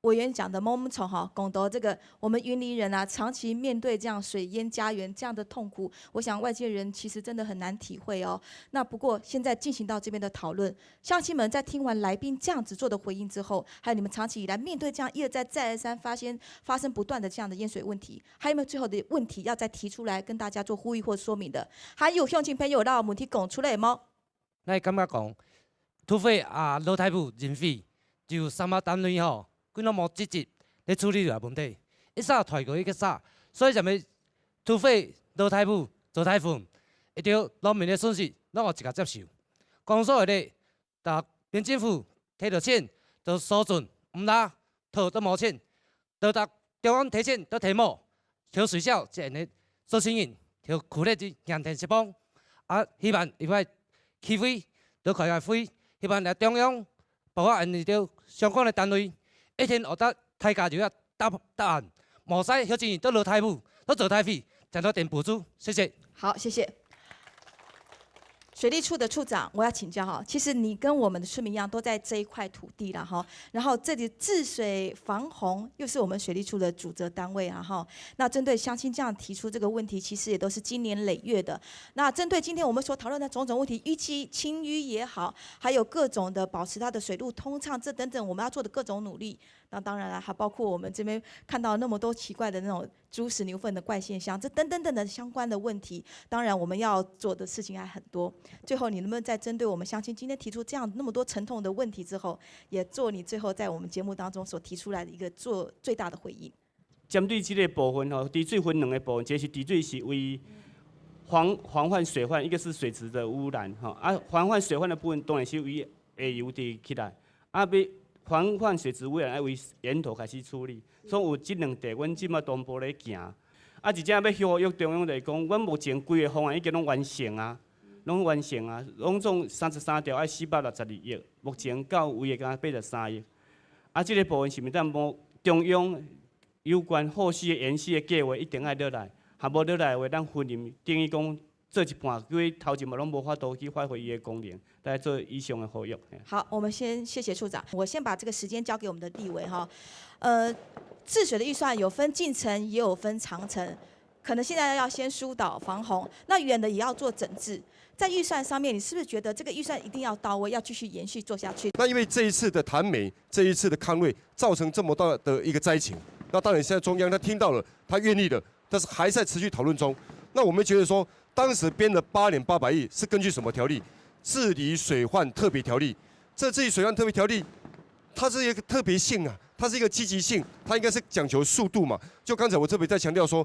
委员讲的，我们从拱斗这个我们云林人啊，长期面对这样水淹家园这样的痛苦，我想外界人其实真的很难体会哦。那不过现在进行到这边的讨论，乡亲们在听完来宾这样子做的回应之后，还有你们长期以来面对这样一而再再而三发生不断的这样的淹水问题，还有没有最后的问题要再提出来跟大家做呼吁或说明的？还有乡亲朋友让问题讲出来吗？
咱感觉讲，土匪老太婆人匪就三马单位吼。几拢无积极咧处理这个问题，一撒退过一个撒，所以就咪土匪老太母做台风，一条农民的损失，拢有一个接受。公所的咧，县政府摕到钱，就收准，唔拿，讨都无钱，就中央提钱都提无，调水效即个做生意，调苦力的硬田石帮，希望伊块起飞，都快飞，希望来中央包括按照相关的单位。一天学得大家就要答案，无使小钱都落台母，都做台费，再多点补助，谢谢。
好，谢谢。水利处的处长，我要请教哈，其实你跟我们的村民一样，都在这一块土地啦哈。然后这里治水防洪又是我们水利处的主责单位啊哈。那针对乡亲这样提出这个问题，其实也都是经年累月的。那针对今天我们所讨论的种种问题，淤积清淤也好，还有各种的保持它的水路通畅，这等等我们要做的各种努力。那当然了，还包括我们这边看到那么多奇怪的那种猪屎牛粪的怪现象，这等等等的相关的问题。当然我们要做的事情还很多。最后，你能不能再针对我们乡亲今天提出这样那么多沉痛的问题之后，也做你最后在我们节目当中所提出来的一个做最大的回应？
针对这个部分吼，滴水分两个部分，一个是滴水是为防范水患，一个是水质的污染吼。防范水患的部分当然是为下游滴起来，要防范水质污染要为源头开始处理。所以有这两地，阮即马同步咧行。真正要呼吁中央来讲，阮目前规个方案已经拢完成啊。拢完成啊，拢总33条爱462亿，目前到位的敢83亿。这个部分是毋是咱中央有关后续的延续的计划一定爱落来，若无落来的话，咱分任等于讲做一半，因为头前嘛拢无法度去发挥伊的功能，来做以上的呼吁。
好，我们先谢谢处长，我先把这个时间交给我们的立委哈。治水的预算有分近程，也有分长程，可能现在要先疏导防洪，那远的也要做整治。在预算上面，你是不是觉得这个预算一定要到位，要继续延续做下去？
那因为这一次的潭美，这一次的康瑞，造成这么大的一个灾情，那当然现在中央他听到了，他愿意的，但是还在持续讨论中。那我们觉得说，当时编的8年800亿是根据什么条例？治理水患特别条例。这治理水患特别条例，它是一个特别性啊，它是一个积极性，它应该是讲求速度嘛。就刚才我特别在强调说，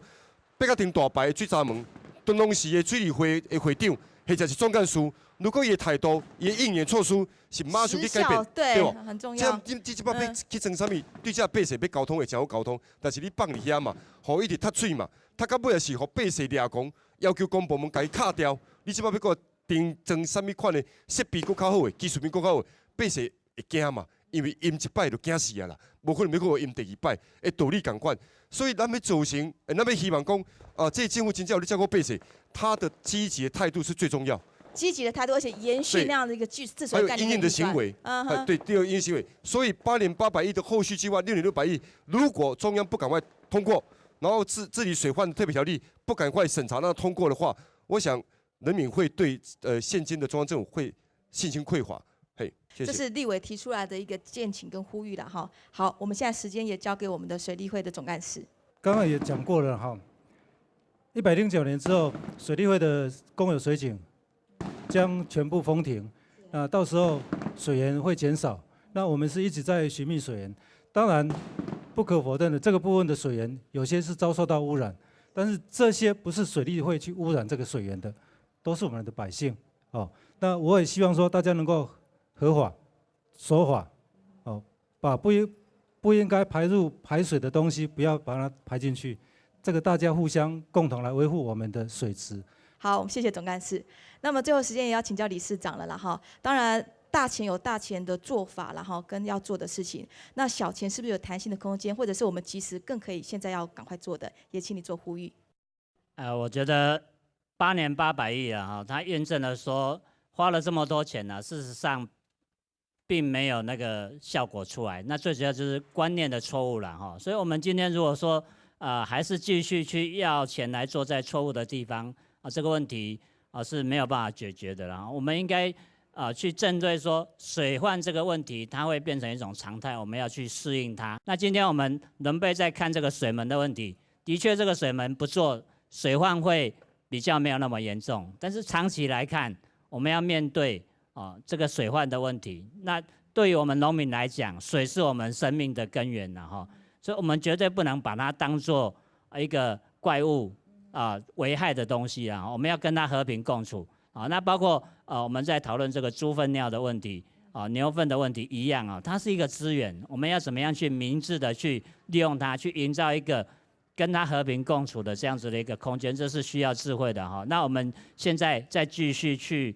北港町大排水闸门，敦隆市的水利会的会长。或者是总干事，如果伊的态度、伊的应援措施是马上去改变，
对不？很重要。
这摆要去装啥物？对这百姓要交通会真好交通，但是你放伫遐嘛，互伊直脱水嘛，脱到尾也是互百姓抓狂，要求公部门甲伊卡掉。你这摆要搁定装啥物款的设备搁较好的，技术面搁较好的，百姓会惊嘛？因为淹一摆就惊死啊啦，无可能要搁淹第二摆，的道理共款。所以咱要造成，咱要希望讲，这政府真正有咧照顾百姓，他的积极的态度是最重要。
积极的态度，而且延续那样的一个治水概念。
还有因应的行为，对，第二因应行为。所以8年800亿的后续计划6年600亿，如果中央不赶快通过，然后治理水患的特别条例不赶快审查让通过的话，我想人民会对现今的中央政府会信心匮乏。谢谢。
这是立委提出来的一个建请跟呼吁了哈。好，我们现在时间也交给我们的水利会的总干事。
刚刚也讲过了哈，109年之后，水利会的公有水井将全部封停，到时候水源会减少。那我们是一直在寻觅水源，当然不可否认的，这个部分的水源有些是遭受到污染，但是这些不是水利会去污染这个水源的，都是我们的百姓哦。那我也希望说大家能够合法、守法，哦，把不应该排水的东西不要把它排进去，这个大家互相共同来维护我们的水池。
好，我们谢谢总干事。那么最后时间也要请教理事长了啦哈。当然大钱有大钱的做法啦哈，跟要做的事情。那小钱是不是有弹性的空间，或者是我们及时更可以现在要赶快做的，也请你做呼吁。
我觉得8年800亿啊哈，它验证了说花了这么多钱呢，事实上并没有那个效果出来。那最主要就是观念的错误了哈。所以我们今天如果说还是继续去要钱来做在错误的地方这个问题是没有办法解决的啦。我们应该去针对说水患这个问题，它会变成一种常态，我们要去适应它。那今天我们人辈在看这个水门的问题，的确这个水门不做，水患会比较没有那么严重。但是长期来看，我们要面对这个水患的问题。那对于我们农民来讲，水是我们生命的根源哈，所以我们绝对不能把它当作一个怪物危害的东西我们要跟它和平共处那包括我们在讨论这个猪粪尿的问题牛粪的问题一样它是一个资源，我们要怎么样去明智的去利用它，去营造一个跟它和平共处的这样子的一个空间，这是需要智慧的那我们现在再继续去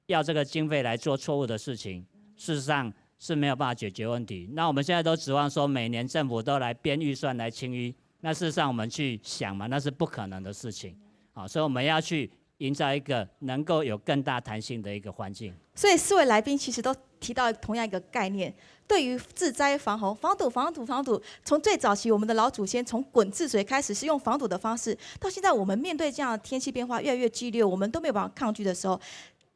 要这个经费来做错误的事情，事实上是没有办法解决问题。那我们现在都指望说每年政府都来编预算来清淤，那事实上我们去想嘛，那是不可能的事情。好，所以我们要去营造一个能够有更大弹性的一个环境。
所以4位来宾其实都提到同样一个概念，对于治灾防洪、防堵，从最早期我们的老祖先从滚治水开始是用防堵的方式，到现在我们面对这样的天气变化越来越激烈，我们都没有办法抗拒的时候，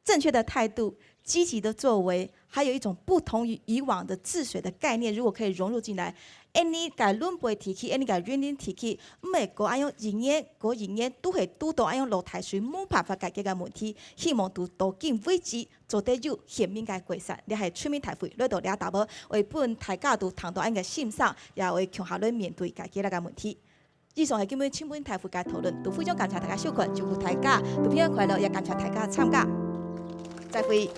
正确的态度、积极的作为，还有一种不同于以往的治水的概念，如果可以融入进来。你甲轮杯提起，你甲园林提起，唔会个安用营业，都会拄到安用落台水冇办法解决嘅问题。希望都尽危机做得有县民嘅改善，你系村民大会，来到俩大宝为本大家都谈到安个欣赏，也为强下轮面对解决那个问题。以上系今日村民大会嘅讨论，都非常感谢大家收看，祝福大家都平安快乐，也感谢大家参加。再会。